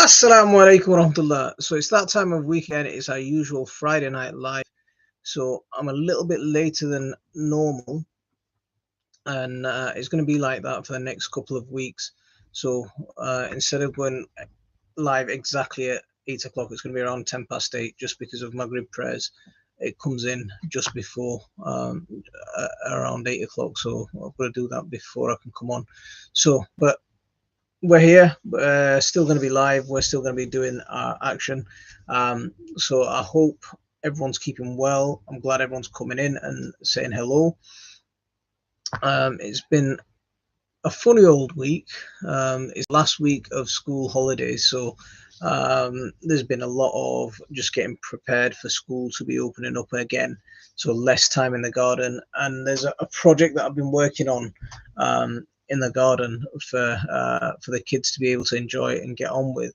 Assalamu alaikum warahmatullah. So it's that time of weekend. It's our usual Friday night live. So I'm a little bit later than normal, and it's going to be like that for the next couple of weeks. So instead of going live exactly at 8 o'clock, it's going to be around 10 past 8, just because of Maghrib prayers. It comes in just before around 8 o'clock. So I've got to do that before I can come on. So, but we're here, still going to be live. We're still going to be doing our action. So I hope everyone's keeping well. I'm glad everyone's coming in and saying hello. It's been a funny old week. It's last week of school holidays, so there's been a lot of just getting prepared for school to be opening up again, so less time in the garden. And there's a project that I've been working on in the garden for the kids to be able to enjoy and get on with.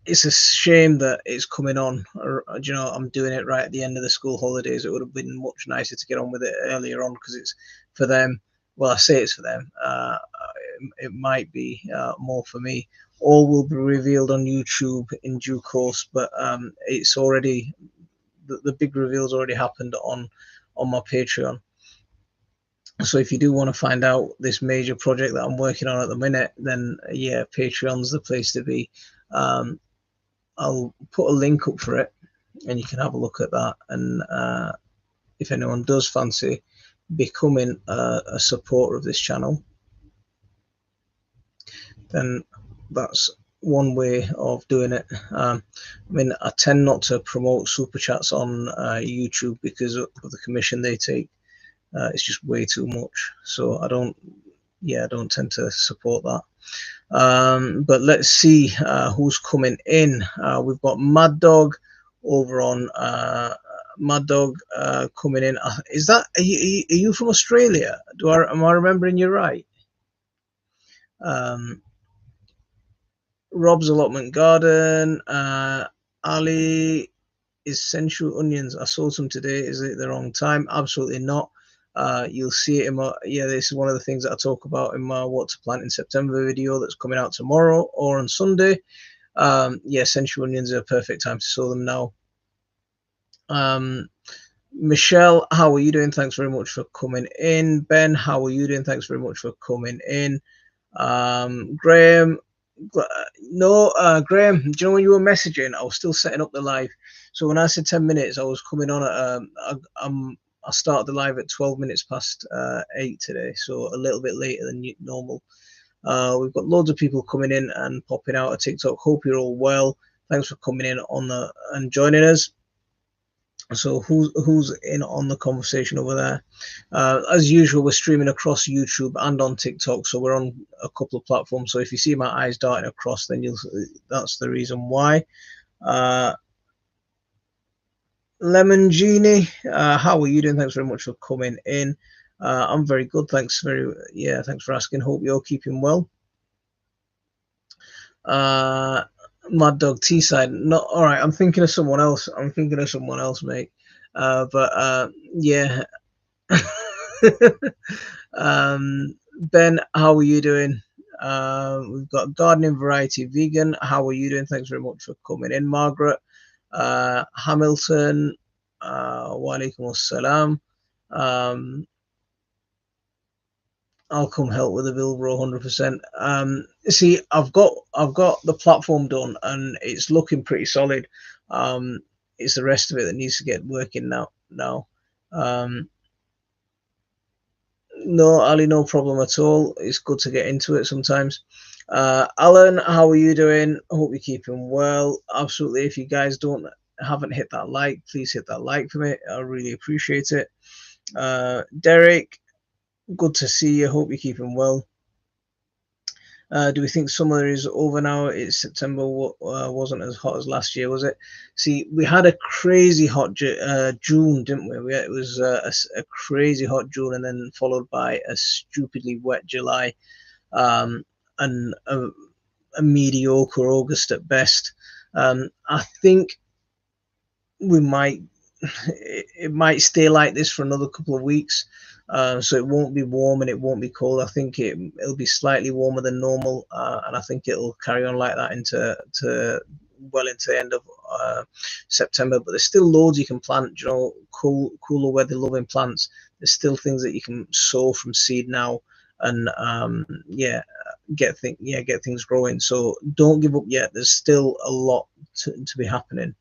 It's a shame that it's coming on, I'm doing it right at the end of the school holidays. It would have been much nicer to get on with it earlier on, because it's for them. Well, I say it's for them. It might be more for me. All will be revealed on YouTube in due course, but it's already, the big reveal's already happened on my Patreon. So if you do want to find out this major project that I'm working on at the minute, then yeah, Patreon's the place to be. I'll put a link up for it, and you can have a look at that. And if anyone does fancy becoming a supporter of this channel, then that's one way of doing it. I mean, I tend not to promote super chats on YouTube because of the commission they take. It's just way too much, so I don't tend to support that. But let's see who's coming in. We've got Mad Dog over on Mad Dog coming in. Is that, are you from Australia? Am I remembering you right? Rob's Allotment Garden. Ali, Essential Onions. I sold some today. Is it the wrong time? Absolutely not. You'll see it in my, this is one of the things that I talk about in my What to Plant in September video that's coming out tomorrow or on Sunday. Essential onions are a perfect time to sow them now. Michelle, how are you doing? Thanks very much for coming in. Ben, how are you doing? Thanks very much for coming in. Graham, Graham, do you know when you were messaging, I was still setting up the live. So when I said 10 minutes, I was coming on at I started the live at 12 minutes past 8 today, so a little bit later than normal. We've got loads of people coming in and popping out of TikTok. Hope you're all well. Thanks for coming in and joining us. So who's in on the conversation over there? As usual, we're streaming across YouTube and on TikTok, so we're on a couple of platforms. So if you see my eyes darting across, then that's the reason why. Lemon Genie, how are you doing? Thanks very much for coming in. I'm very good, thanks for asking. Hope you're keeping well. Mad Dog Teesside, not all right. I'm thinking of someone else. Mate. Yeah. Ben, how are you doing? We've got Gardening Variety Vegan. How are you doing? Thanks very much for coming in, Margaret. Hamilton, wa alaikum assalam. I'll come help with the bill, bro, 100%. See, I've got the platform done and it's looking pretty solid. It's the rest of it that needs to get working now. No, Ali, no problem at all. It's good to get into it sometimes. Alan, how are you doing? I hope you're keeping well. Absolutely. If you guys haven't hit that like, please hit that like for me. I really appreciate it. Derek, good to see you. Hope you're keeping well. Do we think summer is over now? It's September. Wasn't as hot as last year, was it? See, we had a crazy hot June, didn't we? It was a crazy hot June, and then followed by a stupidly wet July, and a mediocre August at best. I think it might stay like this for another couple of weeks. So it won't be warm and it won't be cold. I think it'll be slightly warmer than normal, and I think it'll carry on like that into the end of September. But there's still loads you can plant. You know, cooler weather loving plants. There's still things that you can sow from seed now, and get things growing. So don't give up yet. There's still a lot to be happening.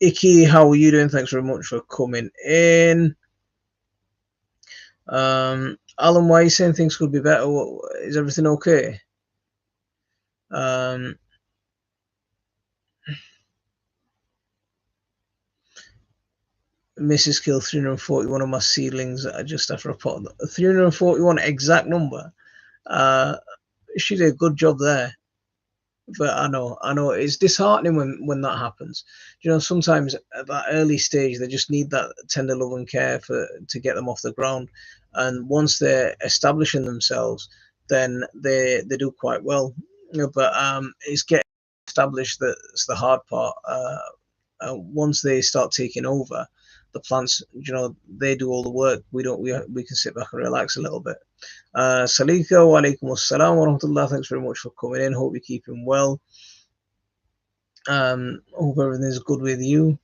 Icky, how are you doing? Thanks very much for coming in. Alan, why are you saying things could be better? Is everything okay? Mrs. killed 341 of my seedlings just after a pot. 341 exact number. She did a good job there. But I know it's disheartening when that happens. You know, sometimes at that early stage they just need that tender love and care to get them off the ground, and once they're establishing themselves, then they do quite well. You know, but it's getting established that's the hard part. Once they start taking over, the plants, you know, they do all the work. We don't. We can sit back and relax a little bit. Salika, wa alaikum assalam wa rahmatullah. Thanks very much for coming in. Hope you're keeping well. Hope everything's good with you.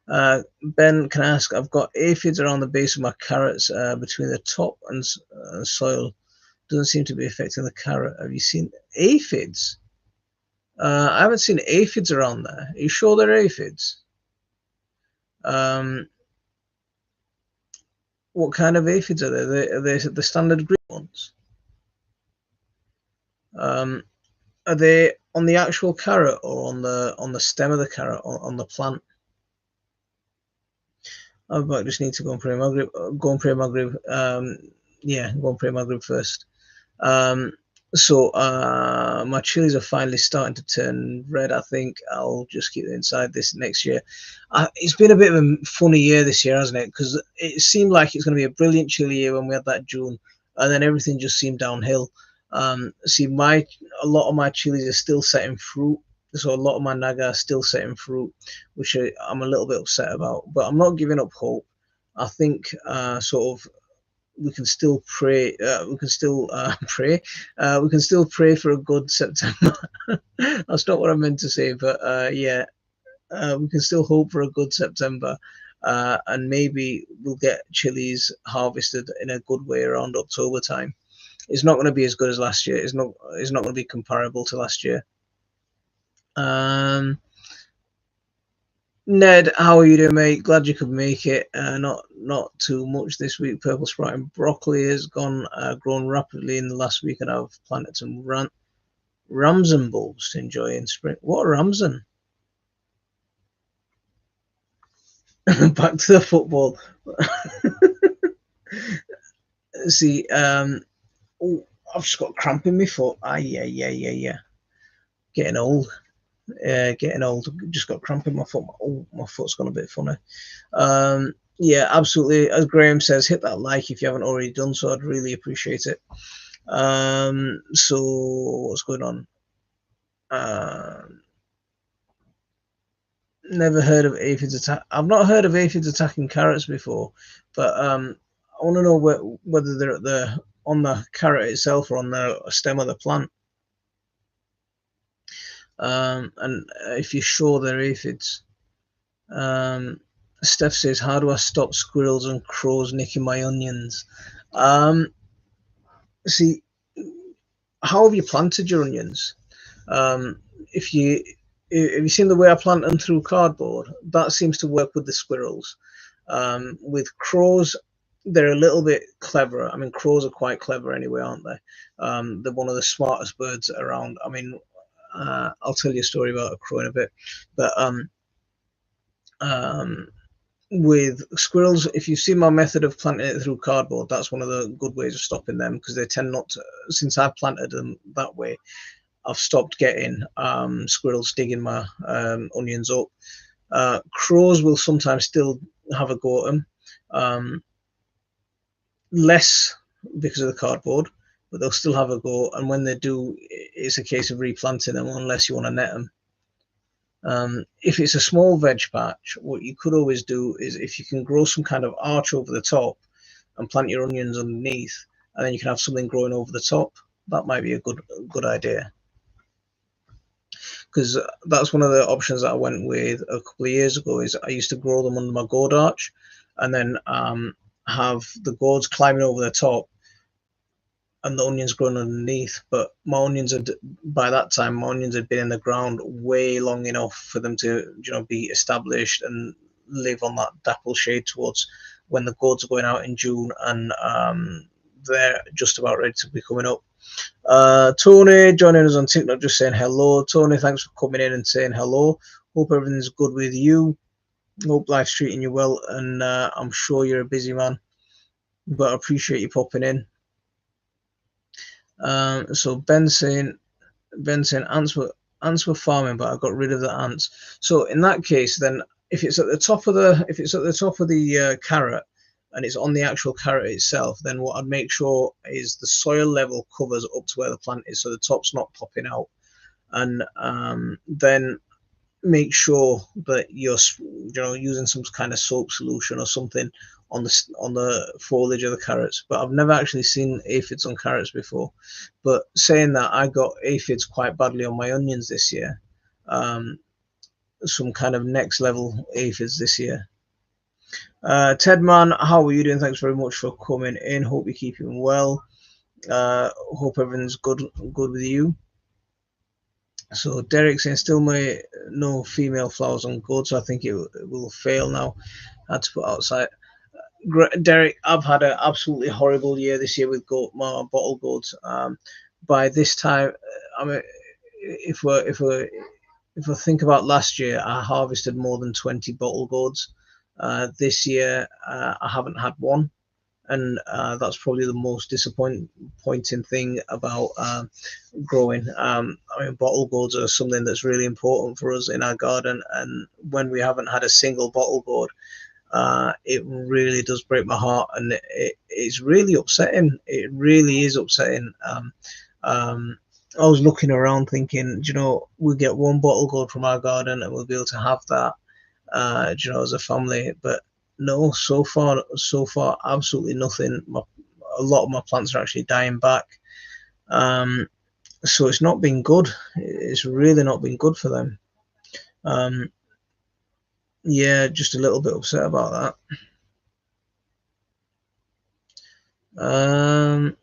Ben, can I ask? I've got aphids around the base of my carrots between the top and soil. Doesn't seem to be affecting the carrot. Have you seen aphids? I haven't seen aphids around there. Are you sure they're aphids? What kind of aphids are they? Are they the standard green ones? Are they on the actual carrot or on the stem of the carrot, on the plant? I just need to go and pray Maghrib. Go and pray Maghrib. Yeah, go and pray Maghrib first. So my chilies are finally starting to turn red. I think I'll just keep them inside this next year. It's been a bit of a funny year this year, hasn't it? Because it seemed like it's going to be a brilliant chili year when we had that June, and then everything just seemed downhill. See, a lot of my chilies are still setting fruit, so a lot of my naga are still setting fruit, which I'm a little bit upset about. But I'm not giving up hope. I think we can still pray. We can still pray. We can still pray for a good September. That's not what I meant to say, but we can still hope for a good September, and maybe we'll get chilies harvested in a good way around October time. It's not going to be as good as last year. It's not going to be comparable to last year. Ned, how are you doing, mate? Glad you could make it. Not too much this week. Purple Sprite and broccoli has grown rapidly in the last week, and I've planted some Ramson bulbs to enjoy in spring. What are Ramson? Back to the football. See, I've just got cramp in my foot. Yeah. Getting old. Just got cramp in my foot. My foot's gone a bit funny. Yeah, absolutely. As Graham says, hit that like if you haven't already done so. I'd really appreciate it. So what's going on? Never heard of aphids attack. I've not heard of aphids attacking carrots before, but I want to know whether they're on the carrot itself or on the stem of the plant. And if you're sure they're aphids. Steph says, how do I stop squirrels and crows nicking my onions? See, how have you planted your onions? If you seen the way I plant them through cardboard, that seems to work with the squirrels. With crows, they're a little bit cleverer. I mean, crows are quite clever anyway, aren't they? They're one of the smartest birds around. I mean, I'll tell you a story about a crow in a bit, but with squirrels, if you see my method of planting it through cardboard, that's one of the good ways of stopping them, because they tend not to. Since I planted them that way, I've stopped getting squirrels digging my onions up. Crows will sometimes still have a go at them, less because of the cardboard, but they'll still have a go. And when they do, it's a case of replanting them, unless you want to net them. If it's a small veg patch, what you could always do is, if you can grow some kind of arch over the top and plant your onions underneath, and then you can have something growing over the top, that might be a good idea. Because that's one of the options that I went with a couple of years ago. Is I used to grow them under my gourd arch, and then have the gourds climbing over the top and the onions growing underneath. But my onions had, by that time, my onions had been in the ground way long enough for them to, be established and live on that dapple shade towards when the gourds are going out in June, and they're just about ready to be coming up. Tony joining us on TikTok, just saying hello. Tony, thanks for coming in and saying hello. Hope everything's good with you. Hope life's treating you well, and I'm sure you're a busy man, but I appreciate you popping in. So Ben saying ants were farming, but I got rid of the ants. So in that case, then if it's at the top of the carrot, and it's on the actual carrot itself, then what I'd make sure is the soil level covers up to where the plant is, so the top's not popping out. And then make sure that you're using some kind of soap solution or something on the foliage of the carrots. But I've never actually seen aphids on carrots before. But saying that, I got aphids quite badly on my onions this year. Some kind of next level aphids this year. Tedman, how are you doing? Thanks very much for coming in. Hope you're keeping well. Hope everything's good with you. So Derek saying still no female flowers on gourd, so I think it will fail now. I had to put outside. Derek, I've had an absolutely horrible year this year with my bottle gourds. By this time, I mean, if we think about last year, I harvested more than 20 bottle gourds. This year, I haven't had one, and that's probably the most disappointing thing about growing. I mean, bottle gourds are something that's really important for us in our garden, and when we haven't had a single bottle gourd, it really does break my heart, and it's really upsetting. It really is upsetting. I was looking around thinking, we'll get one bottle gourd from our garden and we'll be able to have that, as a family. But no, so far, absolutely nothing. A lot of my plants are actually dying back. So it's not been good. It's really not been good for them. Yeah, just a little bit upset about that.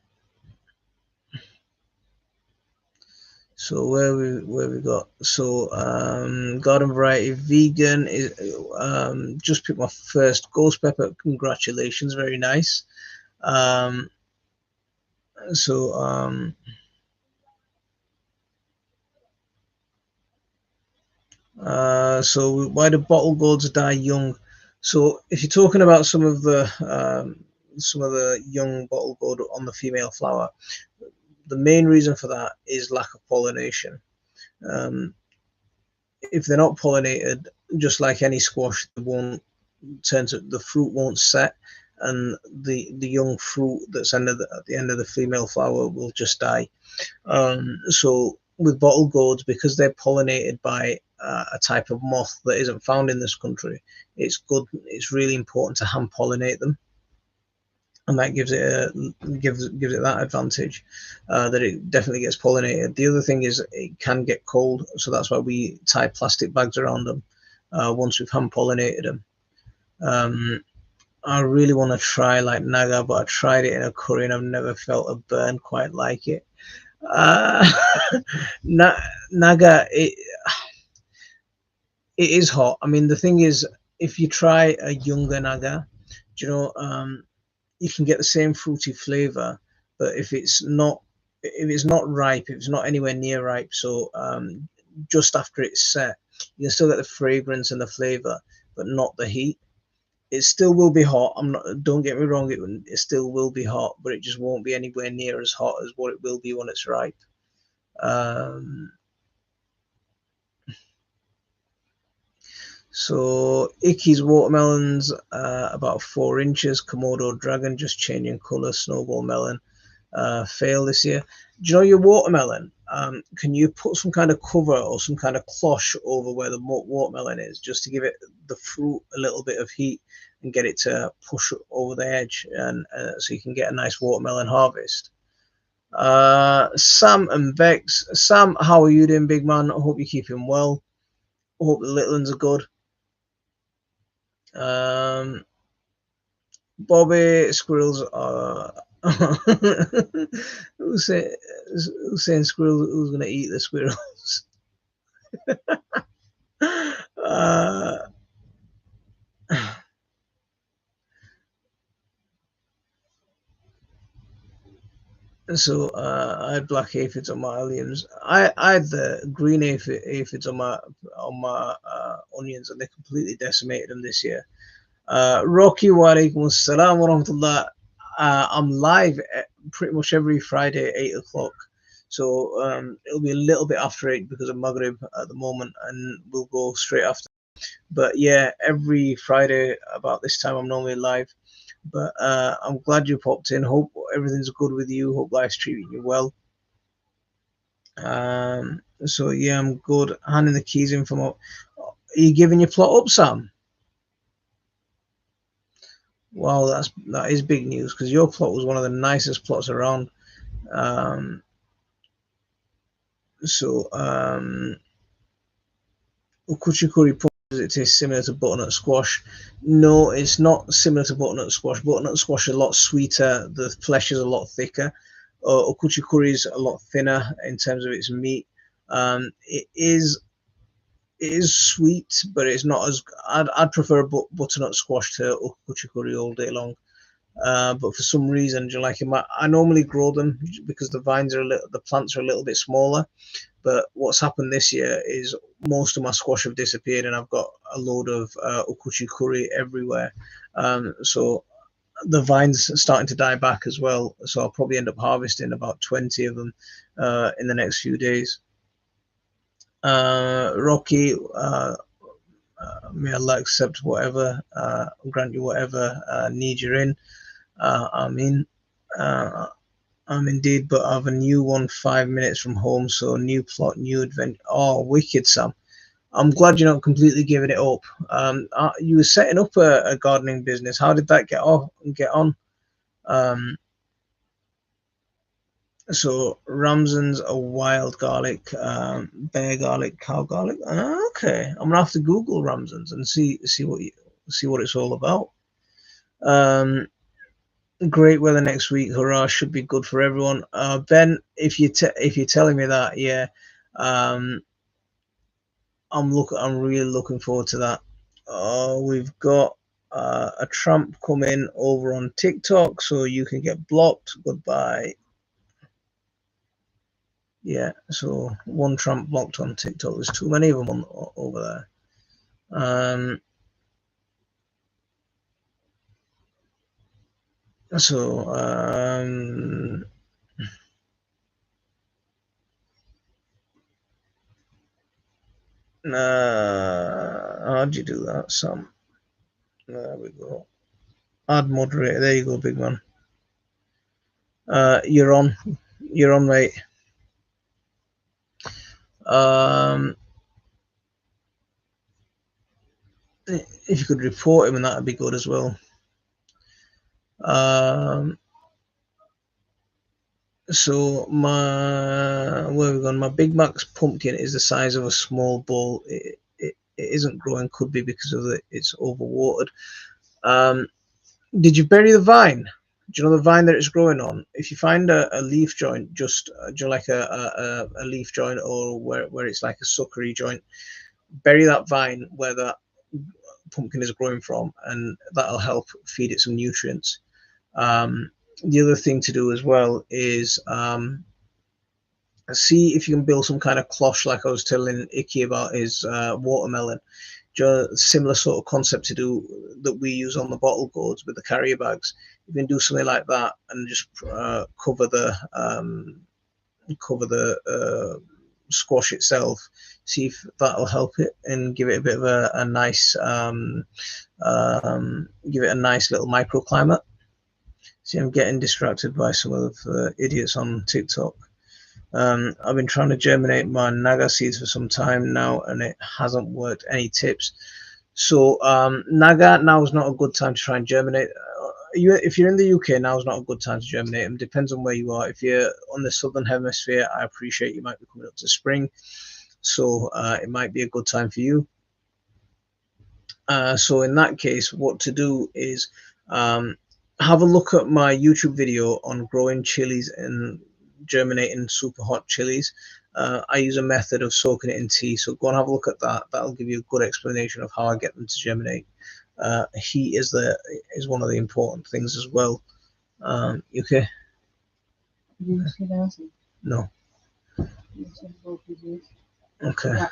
So where we got, so garden variety vegan is just picked my first ghost pepper. Congratulations, very nice. So why do bottle gourds die young? So if you're talking about some of the young bottle gourd on the female flower, the main reason for that is lack of pollination. If they're not pollinated, just like any squash, they won't the fruit won't set, and the young fruit that's at the end of the female flower will just die. So with bottle gourds, because they're pollinated by a type of moth that isn't found in this country, it's really important to hand pollinate them, and that gives it that advantage, that it definitely gets pollinated. The other thing is it can get cold, so that's why we tie plastic bags around them once we've hand pollinated them. I really want to try like Naga, but I tried it in a curry and I've never felt a burn quite like it. Naga, it is hot. I mean, the thing is, if you try a younger Naga, you can get the same fruity flavor, but if it's not ripe, if it's not anywhere near ripe, so just after it's set, you can still get the fragrance and the flavor, but not the heat. It still will be hot. Don't get me wrong, it still will be hot, but it just won't be anywhere near as hot as what it will be when it's ripe. So Icky's watermelons, about 4 inches. Komodo dragon just changing color. Snowball melon failed this year. Do you know your watermelon? can you put some kind of cover or some kind of cloche over where the watermelon is, just to give it the fruit a little bit of heat and get it to push over the edge, and so you can get a nice watermelon harvest. Sam and Vex. Sam, how are you doing, big man? I hope you're keeping well. I hope the little ones are good. Bobby, squirrels are. who's saying squirrels? Who's going to eat the squirrels? uh, I had black aphids on my alliums. I had the green aphids on my onions, and they completely decimated them this year. Rocky wa alaikum assalam wa rahmatullah. I'm live pretty much every Friday at 8 o'clock. So it'll be a little bit after 8 because of Maghrib at the moment, and we'll go straight after. But yeah, every Friday about this time I'm normally live. But I'm glad you popped in. Hope everything's good with you. Hope life's treating you well. So yeah, I'm good. Handing the keys in from up. Are you giving your plot up, Sam? Wow, that is big news, because your plot was one of the nicest plots around. Ukuchikuri does it taste similar to butternut squash? No, it's not similar to butternut squash. Butternut squash is a lot sweeter. The flesh is a lot thicker. Ukuchikuri is a lot thinner in terms of its meat. It is sweet, but it's not as. I'd prefer a butternut squash to ukuchikuri all day long. But for some reason, I normally grow them because the plants are a little bit smaller. But what's happened this year is most of my squash have disappeared, and I've got a load of ukuchikuri everywhere. So the vines are starting to die back as well. So I'll probably end up harvesting about 20 of them in the next few days. Rocky, may Allah accept whatever, grant you whatever need you're in. I'm indeed, but I have a new one 5 minutes from home, so new plot, new adventure. Oh, wicked, Sam. I'm glad you're not completely giving it up. You were setting up a gardening business. How did that get on? So Ramson's a wild garlic, bear garlic, cow garlic. Okay, I'm gonna have to Google Ramson's and see what it's all about. Great weather next week. Hurrah! Should be good for everyone. Ben, if you're telling me that, yeah, I'm really looking forward to that. We've got a tramp coming over on TikTok, so you can get blocked. Goodbye. Yeah, so one tramp blocked on TikTok. There's too many of them over there. How'd you do that, Sam? There we go. Add moderator. There you go, big man. You're on, mate. If you could report him, and that'd be good as well. So where have we gone? My Big Mac's pumpkin is the size of a small ball. It isn't growing. Could be because of it's overwatered. Did you bury the vine? Do you know the vine that it's growing on? If you find a leaf joint, just like a leaf joint, or where it's like a suckery joint, bury that vine where that pumpkin is growing from, and that'll help feed it some nutrients. The other thing to do as well is see if you can build some kind of cloche, like I was telling Icky about his watermelon. Similar sort of concept to do that we use on the bottle gourds with the carrier bags. You can do something like that and just cover the squash itself. See if that'll help it and give it a bit of a nice give it a nice little microclimate. See, I'm getting distracted by some of the idiots on TikTok. I've been trying to germinate my naga seeds for some time now, and it hasn't worked. Any tips? So naga, now is not a good time to try and germinate. If you're in the UK, now is not a good time to germinate them. Depends on where you are. If you're on the southern hemisphere, I appreciate you might be coming up to spring, so it might be a good time for you. So in that case, what to do is have a look at my YouTube video on growing chilies and germinating super hot chilies. I use a method of soaking it in tea, so go and have a look at that. That'll give you a good explanation of how I get them to germinate. Heat is one of the important things as well. Okay? No. Okay.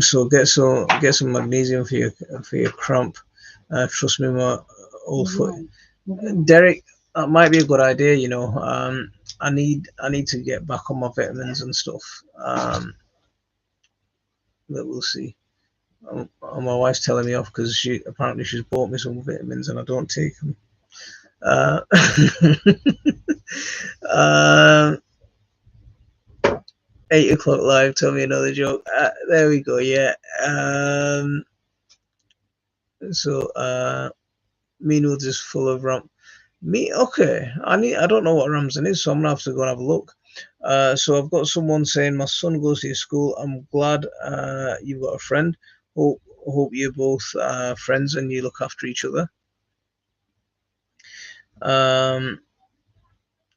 So get some magnesium for your cramp. Trust me, my old foot, Derek. That might be a good idea. You know, I need to get back on my vitamins and stuff. But we'll see. My wife's telling me off because she's bought me some vitamins and I don't take them. 8 o'clock live. Tell me another joke. There we go. Yeah. So Meanood is full of ram. Okay. I don't know what Ramsden is, so I'm gonna have to go and have a look. So I've got someone saying my son goes to your school. I'm glad you've got a friend. Hope you're both friends and you look after each other.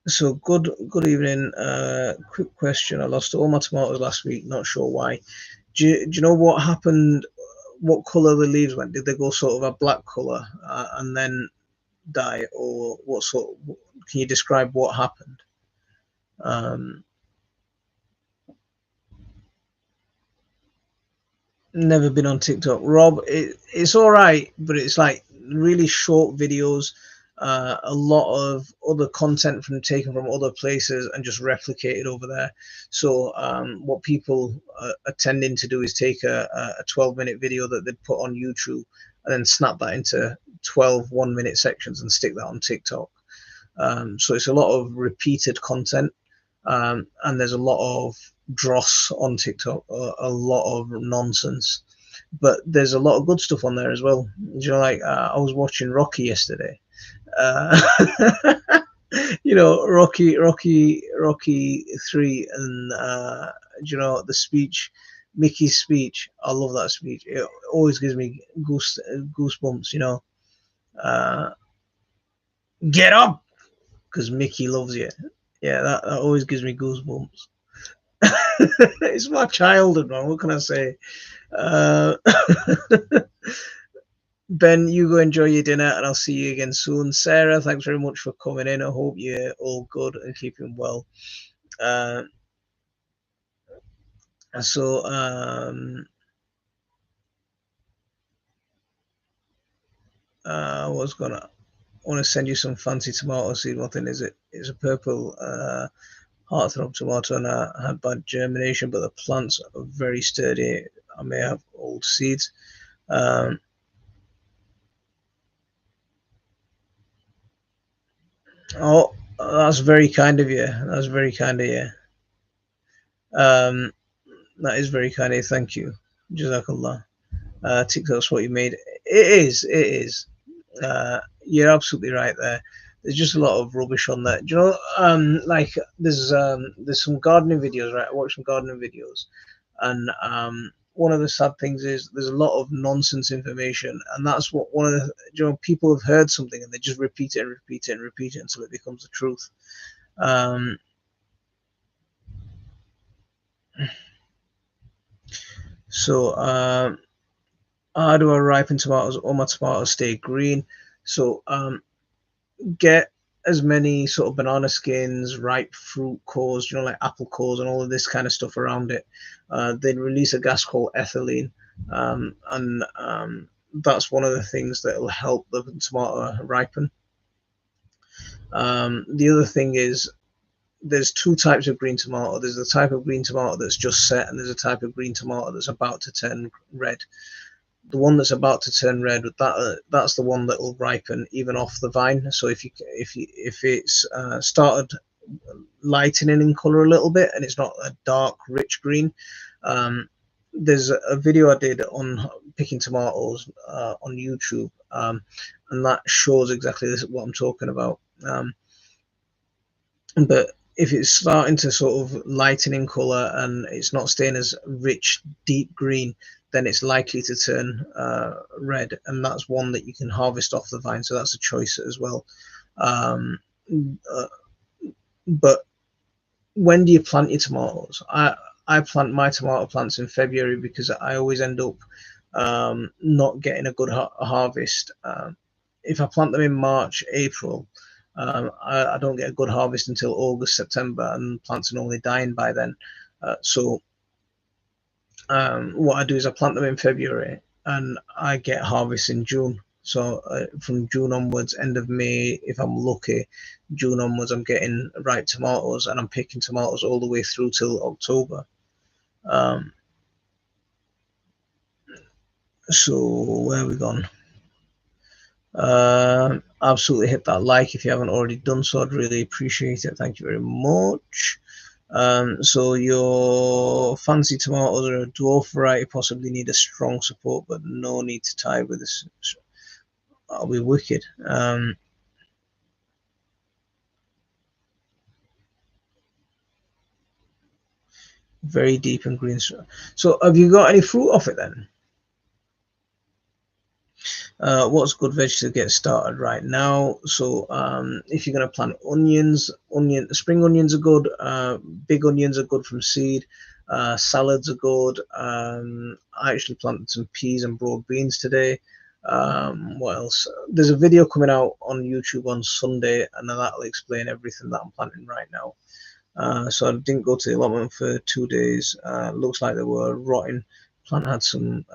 So good evening. Quick question. I lost all my tomatoes last week. Not sure why. Do you know what happened? What colour the leaves went? Did they go sort of a black colour and then die, or what sort? Can you describe what happened? Never been on TikTok, Rob. It's all right, but it's like really short videos, a lot of other content taken from other places and just replicated over there. So what people are tending to do is take a 12-minute video that they'd put on YouTube and then snap that into 12 1-minute sections and stick that on TikTok. So it's a lot of repeated content, and there's a lot of dross on TikTok, a lot of nonsense, but there's a lot of good stuff on there as well. You know, like I was watching Rocky yesterday. You know, Rocky 3, and you know, the speech, Mickey's speech. I love that speech. It always gives me goosebumps. You know, get up, because Mickey loves you. Yeah, that always gives me goosebumps. It's my childhood, man. What can I say? Ben, you go enjoy your dinner, and I'll see you again soon. Sarah, thanks very much for coming in. I hope you're all good and keeping well. So I want to send you some fancy tomato seed. What thing is it? It's a purple heartthrob tomato, and I had bad germination, but the plants are very sturdy. I may have old seeds. Oh, that's very kind of you. That's very kind of you. That is very kind of you. Thank you. Jazakallah. TikTok's what you made. It is. It is. You're absolutely right there. There's just a lot of rubbish on there. Do you know, like there's some gardening videos, right? I watch some gardening videos, and one of the sad things is there's a lot of nonsense information, and that's what one of the, you know, people have heard something and they just repeat it and repeat it and repeat it until it becomes the truth. So how do I ripen tomatoes? All my tomatoes stay green. So get as many sort of banana skins, ripe fruit cores, you know, like apple cores and all of this kind of stuff around it. They release a gas called ethylene, and that's one of the things that will help the tomato ripen. The other thing is there's two types of green tomato. There's the type of green tomato that's just set, and there's a type of green tomato that's about to turn red. the one that's about to turn red, that's the one that will ripen even off the vine. So if it's started lightening in color a little bit and it's not a dark rich green, there's a video I did on picking tomatoes on YouTube, and that shows exactly what I'm talking about. But if it's starting to sort of lighten in color and it's not staying as rich deep green, then it's likely to turn red, and that's one that you can harvest off the vine, so that's a choice as well. But when do you plant your tomatoes? I plant my tomato plants in February because I always end up not getting a good harvest. If I plant them in March, April, I don't get a good harvest until August, September, and plants are normally dying by then. So what I do is I plant them in February and I get harvest in June. So from June onwards, end of May, if I'm lucky, June onwards, I'm getting ripe tomatoes, and I'm picking tomatoes all the way through till October. So where have we gone? Absolutely hit that like if you haven't already done so. I'd really appreciate it. Thank you very much. So your fancy tomatoes are a dwarf variety, possibly need a strong support, but no need to tie with this. That'll be wicked. Very deep and green. So have you got any fruit off it then? What's good veg to get started right now? So if you're going to plant onions, spring onions are good. Big onions are good from seed. Salads are good. I actually planted some peas and broad beans today. What else? There's a video coming out on YouTube on Sunday, and that'll explain everything that I'm planting right now. So I didn't go to the allotment for 2 days. Looks like they were rotting. Plant had some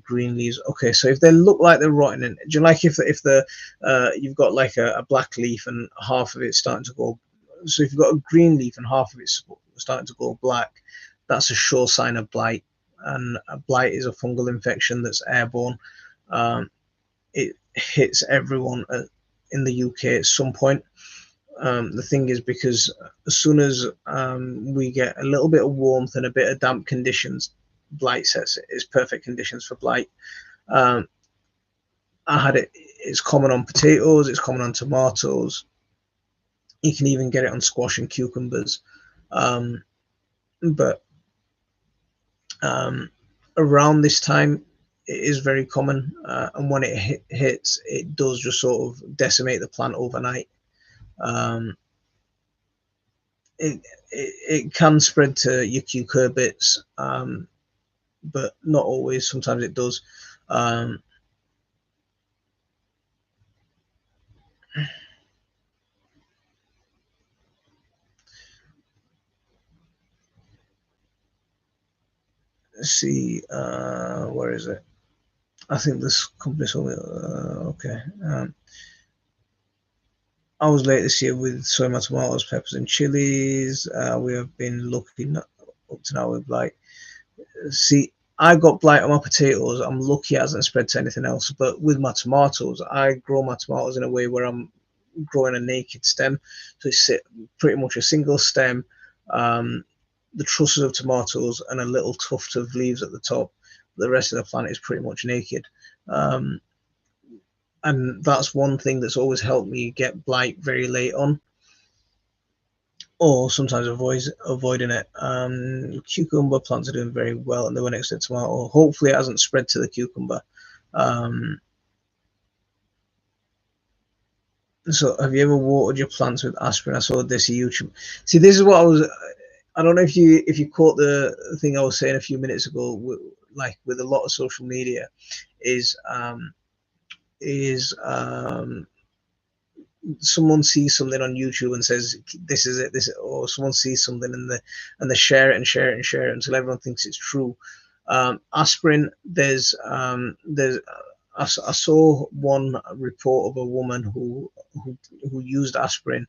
green leaves. Okay, so if they look like they're rotting, do you like if the you've got like a black leaf and half of it's starting to go? So if you've got a green leaf and half of it's starting to go black, that's a sure sign of blight. And a blight is a fungal infection that's airborne. It hits everyone in the UK at some point. The thing is, because as soon as we get a little bit of warmth and a bit of damp conditions, blight sets. It's perfect conditions for blight. I had it. It's common on potatoes. It's common on tomatoes. You can even get it on squash and cucumbers. But around this time, it is very common. And when it hits, it does just sort of decimate the plant overnight. It can spread to your cucurbits, but not always. Sometimes it does. Let's see, where is it? I think this company's only okay. I was late this year with soy, tomatoes, peppers, and chilies. We have been looking up to now with blight. See, I got blight on my potatoes. I'm lucky it hasn't spread to anything else. But with my tomatoes, I grow my tomatoes in a way where I'm growing a naked stem. So it's pretty much a single stem, the trusses of tomatoes, and a little tuft of leaves at the top. The rest of the plant is pretty much naked. And that's one thing that's always helped me get blight very late on, or sometimes avoiding it. Cucumber plants are doing very well, and they were next to tomato. Hopefully it hasn't spread to the cucumber. So have you ever watered your plants with aspirin? I saw this YouTube. See, this is what I don't know if you caught the thing I was saying a few minutes ago, like with a lot of social media, is someone sees something on YouTube and says this is it, or someone sees something and they share it and share it and share it until everyone thinks it's true. Aspirin, I saw one report of a woman who used aspirin,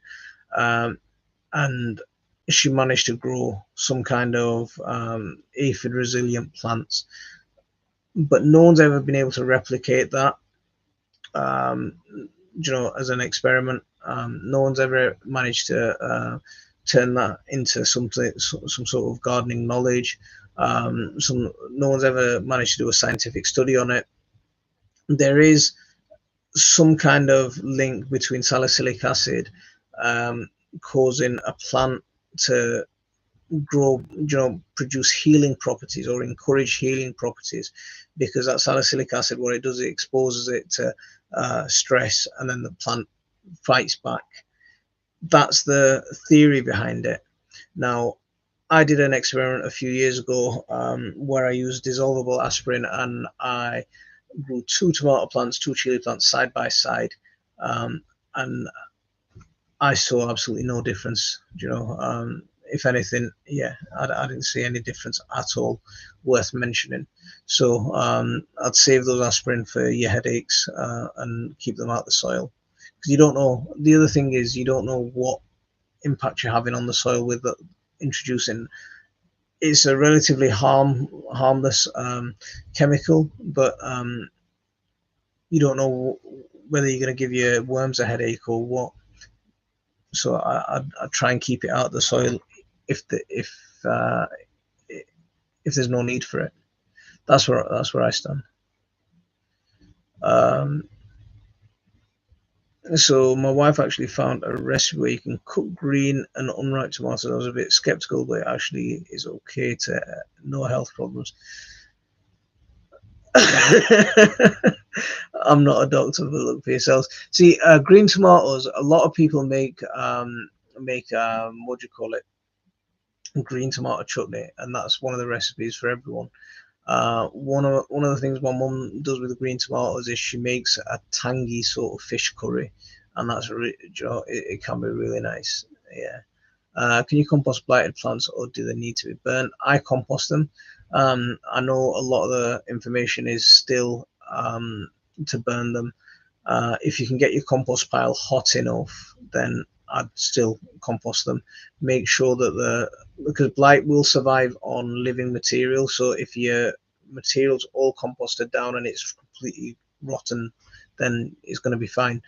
and she managed to grow some kind of aphid resilient plants. but no one's ever been able to replicate that, as an experiment. No one's ever managed to turn that into something, some sort of gardening knowledge. No one's ever managed to do a scientific study on it. There is some kind of link between salicylic acid causing a plant to grow, produce healing properties or encourage healing properties, because that salicylic acid, what it does, it exposes it to stress, and then the plant fights back. That's the theory behind it. Now, I did an experiment a few years ago where I used dissolvable aspirin, and I grew 2 tomato plants, 2 chili plants side by side, and I saw absolutely no difference. If anything, yeah, I didn't see any difference at all worth mentioning. So I'd save those aspirin for your headaches and keep them out of the soil, because you don't know. The other thing is, you don't know what impact you're having on the soil with introducing. It's a relatively harmless chemical, but you don't know whether you're going to give your worms a headache or what. So I try and keep it out of the soil if there's no need for it. That's where I stand. So my wife actually found a recipe where you can cook green and unripe tomatoes. I was a bit skeptical, but it actually is okay to no health problems. I'm not a doctor, but look for yourselves. See, green tomatoes. A lot of people make what do you call it? Green tomato chutney, and that's one of the recipes for everyone. One of the things my mum does with the green tomatoes is she makes a tangy sort of fish curry, and that's it can be really nice. Yeah. Can you compost blighted plants, or do they need to be burnt? I compost them. I know a lot of the information is still to burn them. If you can get your compost pile hot enough, then I'd still compost them. Make sure that because blight will survive on living material. So if your material's all composted down and it's completely rotten, then it's going to be fine.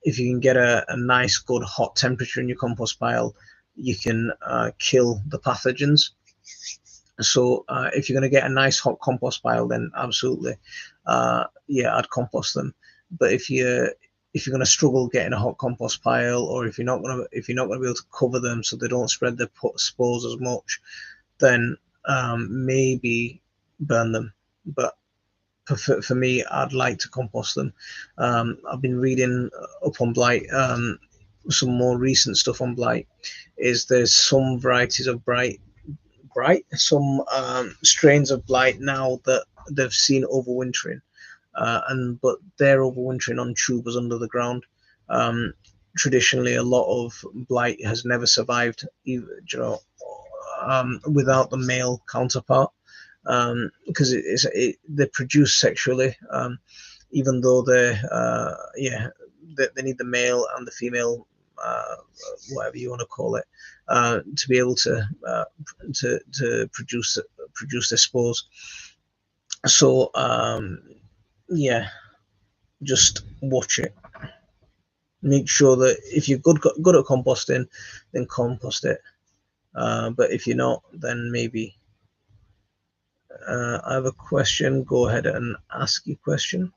If you can get a nice, good hot temperature in your compost pile, you can kill the pathogens. So if you're going to get a nice hot compost pile, then absolutely, yeah, I'd compost them. But if you're going to struggle getting a hot compost pile, or if you're not going to be able to cover them so they don't spread the spores as much, then maybe burn them. But for me, I'd like to compost them. I've been reading up on blight. Some more recent stuff on blight is there's some varieties of some strains of blight now that they've seen overwintering, but they're overwintering on tubers under the ground. Traditionally, a lot of blight has never survived, without the male counterpart, because they produce sexually, even though they need the male and the female, whatever you want to call it, to be able to produce their spores. So yeah, just watch it. Make sure that if you're good at composting, then compost it. But if you're not, then maybe. I have a question. Go ahead and ask your question.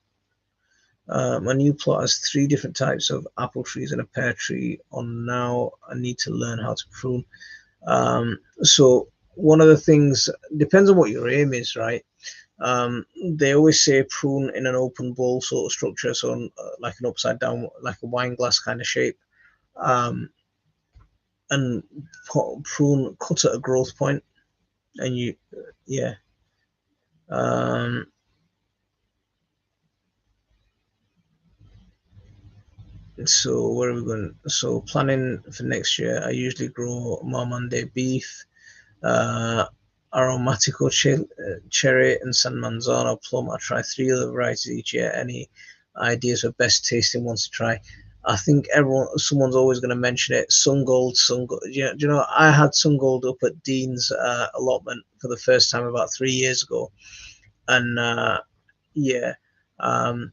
My new plot has 3 different types of apple trees and a pear tree on now. I need to learn how to prune. So one of the things, depends on what your aim is, right? They always say prune in an open bowl sort of structure, so like an upside down, like a wine glass kind of shape, and prune, cut at a growth point, and yeah. So where are we going? So planning for next year, I usually grow Marmande beef, Aromatico cherry, and San Manzano plum. I try 3 other varieties each year. Any ideas for best tasting ones to try? I think someone's always going to mention it. Sun Gold. I had Sun Gold up at Dean's allotment for the first time about 3 years ago, and yeah, um,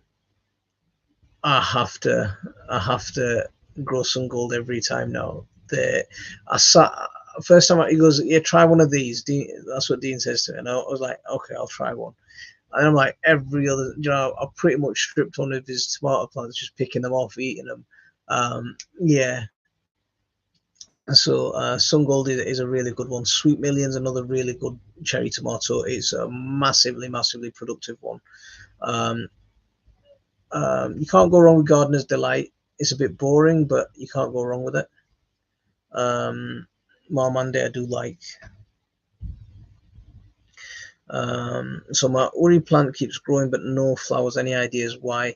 I have to grow some gold every time now. I sat first time he goes, yeah, try one of these. Dean, that's what Dean says to me, and I was like, okay, I'll try one. And I'm like every other, I pretty much stripped one of his tomato plants, just picking them off, eating them. Yeah. So Sun Gold is a really good one. Sweet Million's another really good cherry tomato. It's a massively productive one. Um, you can't go wrong with Gardener's Delight. It's a bit boring, but you can't go wrong with it. Marmande I do like. So my uri plant keeps growing, but no flowers. Any ideas why?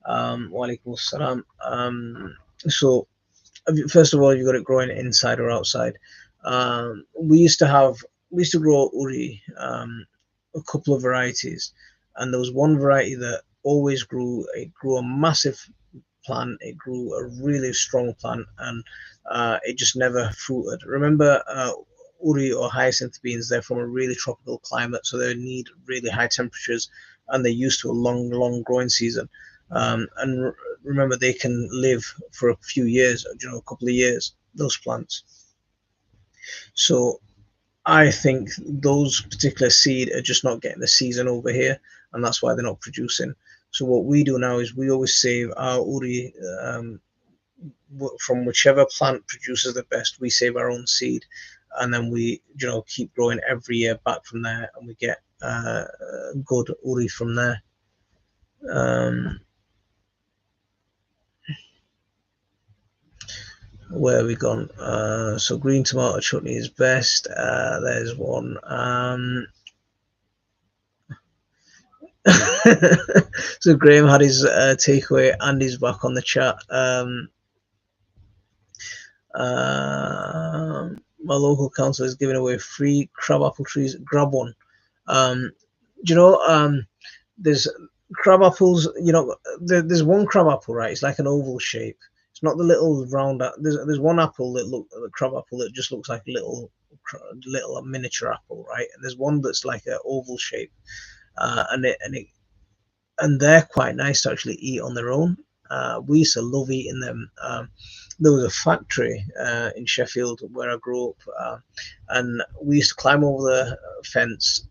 Walaikum salam. So first of all, you've got it growing inside or outside. We used to grow uri, a couple of varieties, and there was one variety that always grew. It grew a massive plant. It grew a really strong plant, and it just never fruited. Remember, uri or hyacinth beans, they're from a really tropical climate, so they need really high temperatures, and they're used to a long growing season. And remember, they can live for a few years, a couple of years, those plants. So I think those particular seed are just not getting the season over here, and that's why they're not producing. So what we do now is we always save our uri, from whichever plant produces the best. We save our own seed, and then we keep growing every year back from there, and we get good uri from there. Um, where have we gone? So green tomato chutney is best. There's one. So Graham had his takeaway, and he's back on the chat. My local council is giving away free crabapple trees. Grab one. Do you know? There's crab apples. There's one crab apple, right? It's like an oval shape. It's not the little round. There's one apple that the crab apple that just looks like a little miniature apple, right? And there's one that's like an oval shape, and they're quite nice to actually eat on their own. We used to love eating them. There was a factory in Sheffield where I grew up, and we used to climb over the fence,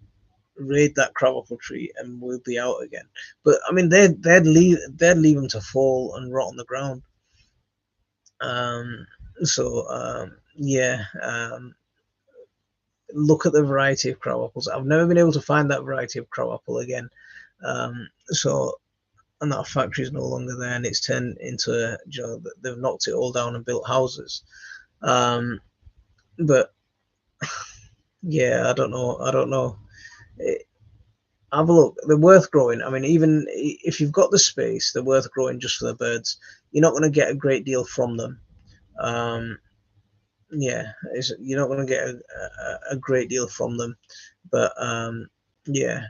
raid that crabapple tree, and we'll be out again. But I mean, they'd leave them to fall and rot on the ground. So yeah, look at the variety of crabapples. I've never been able to find that variety of crabapple again. So and that factory is no longer there, and it's turned into they've knocked it all down and built houses. But yeah, I don't know. Have a look. They're worth growing. I mean, even if you've got the space, they're worth growing just for the birds. You're not going to get a great deal from them. Um, yeah, you're not going to get a great deal from them. But yeah,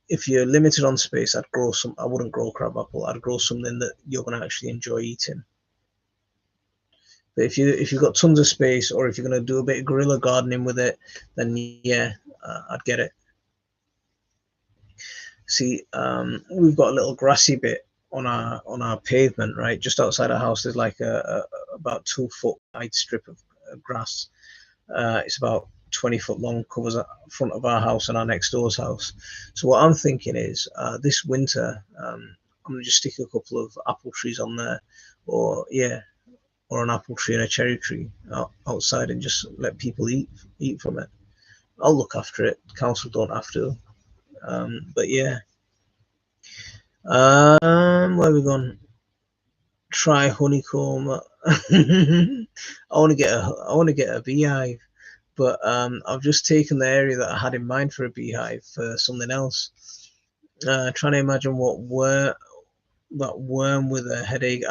if you're limited on space, I'd grow some. I wouldn't grow crabapple. I'd grow something that you're going to actually enjoy eating. But if you've got tons of space, or if you're going to do a bit of guerrilla gardening with it, then yeah, I'd get it. See, we've got a little grassy bit on our pavement, right, just outside our house. There's like a about 2 foot wide strip of grass. It's about 20 foot long, covers the front of our house and our next door's house. So what I'm thinking is, this winter, I'm gonna just stick a couple of apple trees on there, or yeah, or an apple tree and a cherry tree outside, and just let people eat from it. I'll look after it. The council don't have to. But yeah. Where we gone? Try honeycomb. I want to get a beehive, but I've just taken the area that I had in mind for a beehive for something else. Trying to imagine that worm with a headache.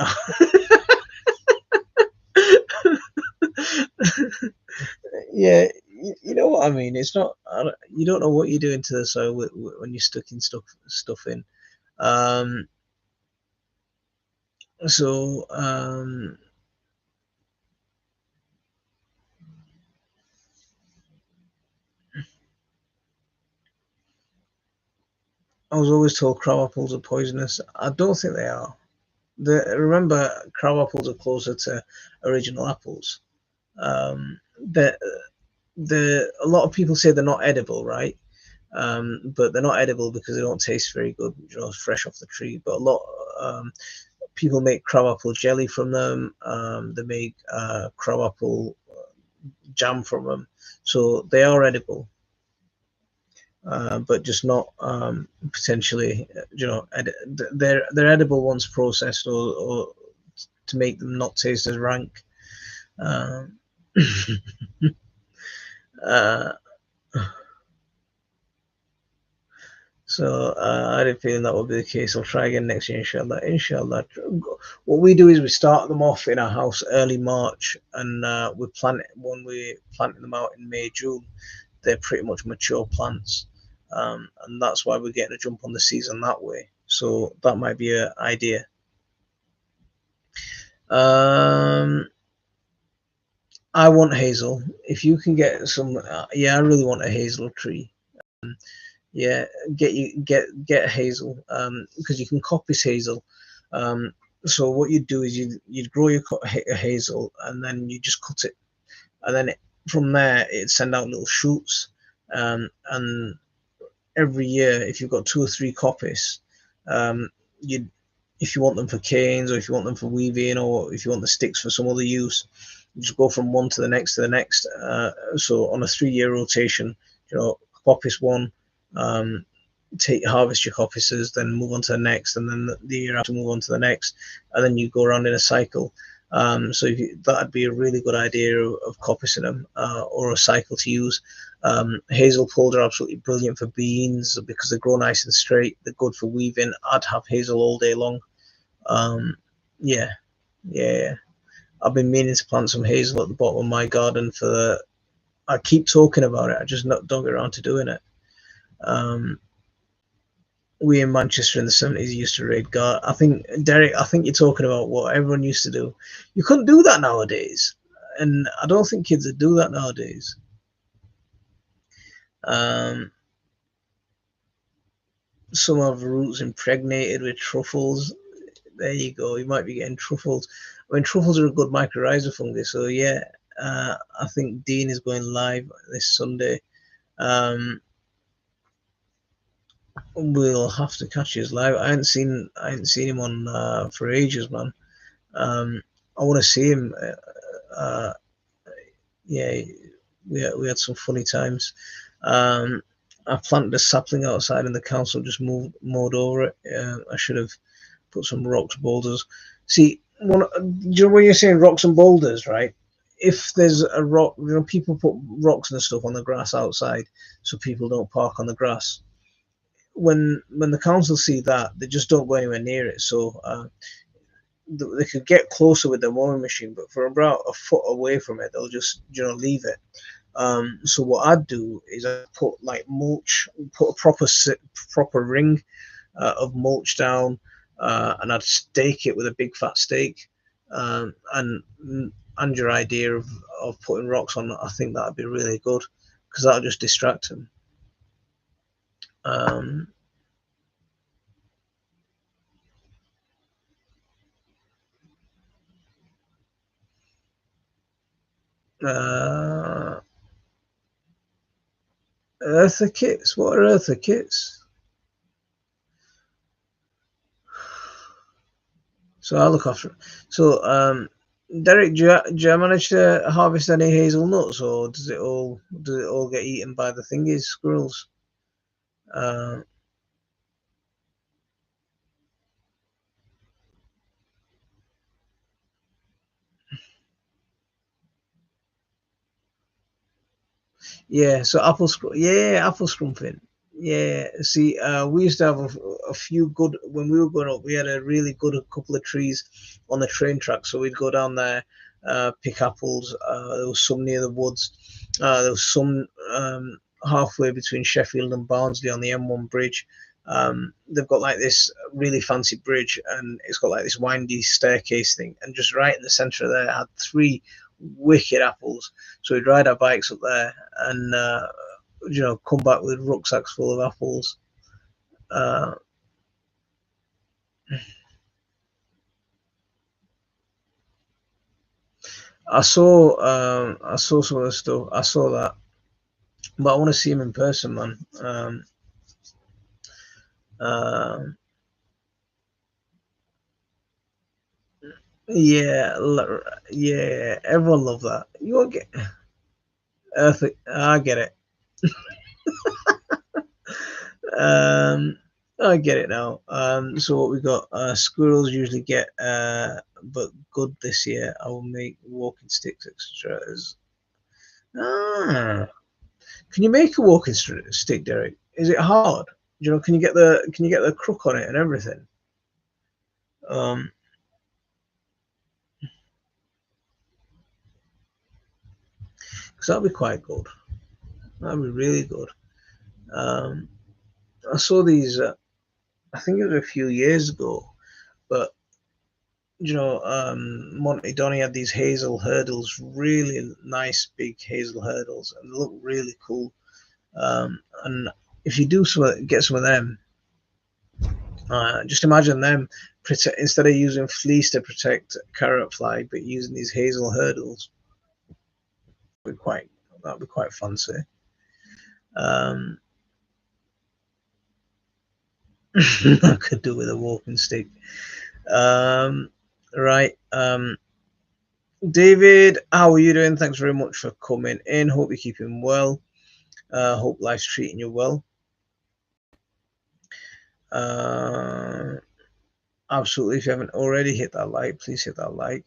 Yeah, you know what I mean. It's not. You don't know what you're doing to the soil when you're sticking stuff in. Um, so was always told crab apples are poisonous. I don't think they are. Remember, crab apples are closer to original apples. The a lot of people say they're not edible, right? But they're not edible because they don't taste very good, fresh off the tree. But a lot people make crab apple jelly from them. They make crab apple jam from them, so they are edible. But just not potentially, they're edible once processed, or to make them not taste as rank. Uh, So I had a feeling that would be the case. I'll try again next year, inshallah. Inshallah. What we do is we start them off in our house early March, and we plant it when we planting them out in May, June. They're pretty much mature plants, and that's why we're getting a jump on the season that way. So that might be an idea. I want hazel. If you can get some, yeah, I really want a hazel tree. Yeah, get hazel, because you can coppice hazel. So what you'd do is you'd grow your hazel, and then you just cut it, and then from there it'd send out little shoots. And every year, if you've got 2 or 3 coppice, you if you want them for canes, or if you want them for weaving, or if you want the sticks for some other use, you just go from one to the next to the next. So on a 3-year rotation, coppice one, harvest your coppices, then move on to the next, and then the year after move on to the next, and then you go around in a cycle. So that'd be a really good idea of coppicing them, or a cycle to use. Hazel poles are absolutely brilliant for beans because they grow nice and straight. They're good for weaving. I'd have hazel all day long. Yeah. I've been meaning to plant some hazel at the bottom of my garden I keep talking about it. I just don't get around to doing it. We in Manchester in the 70s used to raid garden. I think, Derek, you're talking about what everyone used to do. You couldn't do that nowadays, and I don't think kids would do that nowadays. Some have roots impregnated with truffles. There you go. You might be getting truffles. I mean, truffles are a good mycorrhiza fungi. So yeah, I think Dean is going live this Sunday. We'll have to catch his live. I hadn't seen him on for ages, man. I want to see him. Yeah, we had some funny times. I planted a sapling outside, and the council just mowed over it. I should have put some rocks, boulders. See, when you're saying rocks and boulders, right? If there's a rock, people put rocks and stuff on the grass outside, so people don't park on the grass. When the council see that, they just don't go anywhere near it. So they could get closer with the mowing machine, but for about a foot away from it, they'll just leave it. So what I'd do is I'd put like mulch, put a proper ring of mulch down, and I'd stake it with a big fat stake. And your idea of putting rocks on, I think that'd be really good, because that'll just distract them. Earther kits? What are earther kits? So I'll look after it. So, Derek, do you manage to harvest any hazelnuts, or does it all get eaten by the thingies, squirrels? Yeah, so apple scrumping. Yeah, see, we used to have a few good, when we were growing up. We had a really good couple of trees on the train track, so we'd go down there, pick apples. There was some near the woods. There was some halfway between Sheffield and Barnsley on the M1 bridge. They've got like this really fancy bridge, and it's got like this windy staircase thing. And just right in the centre of there, had 3 wicked apples. So we'd ride our bikes up there and come back with rucksacks full of apples. I saw some of the stuff. I saw that, but I want to see him in person, man. Yeah, yeah, everyone love that. You won't get Earth. I get it. I get it now. So what we got? Squirrels usually get, but good this year. I will make walking sticks extra. Ah, can you make a walking stick, Derek? Is it hard? You know, can you get the crook on it and everything? Um, because that'd be quite good. That'd be really good. Um, I saw these. I think it was a few years ago, but Monty Donny had these hazel hurdles, really nice big hazel hurdles, and they look really cool. And if you do get some of them, just imagine them instead of using fleece to protect carrot fly, but using these hazel hurdles. Would quite That'd be quite fancy. I could do with a walking stick. Right. David, how are you doing? Thanks very much for coming in. Hope you're keeping well. Hope life's treating you well. Absolutely. If you haven't already, hit that like. Please hit that like.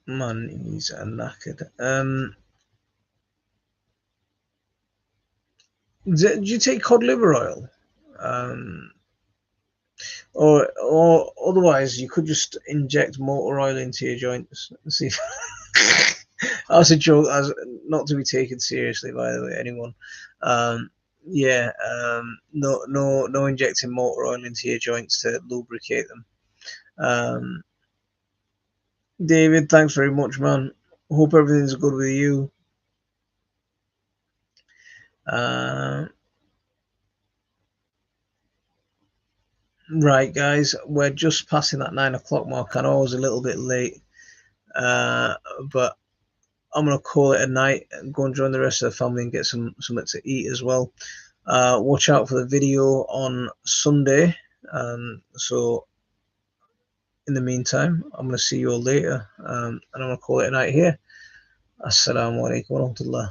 Man, he's knackered. Did you take cod liver oil? Or otherwise, you could just inject motor oil into your joints and see if that's a joke, as not to be taken seriously, by the way, anyone. Yeah, no injecting motor oil into your joints to lubricate them. David, thanks very much, man. Hope everything's good with you. Right, guys, we're just passing that 9 o'clock mark. I know I was a little bit late, but I'm gonna call it a night and go and join the rest of the family and get something to eat as well. Watch out for the video on Sunday. So in the meantime, I'm gonna see you all later, and I'm gonna call it a night here. Assalamu alaikum warahmatullah.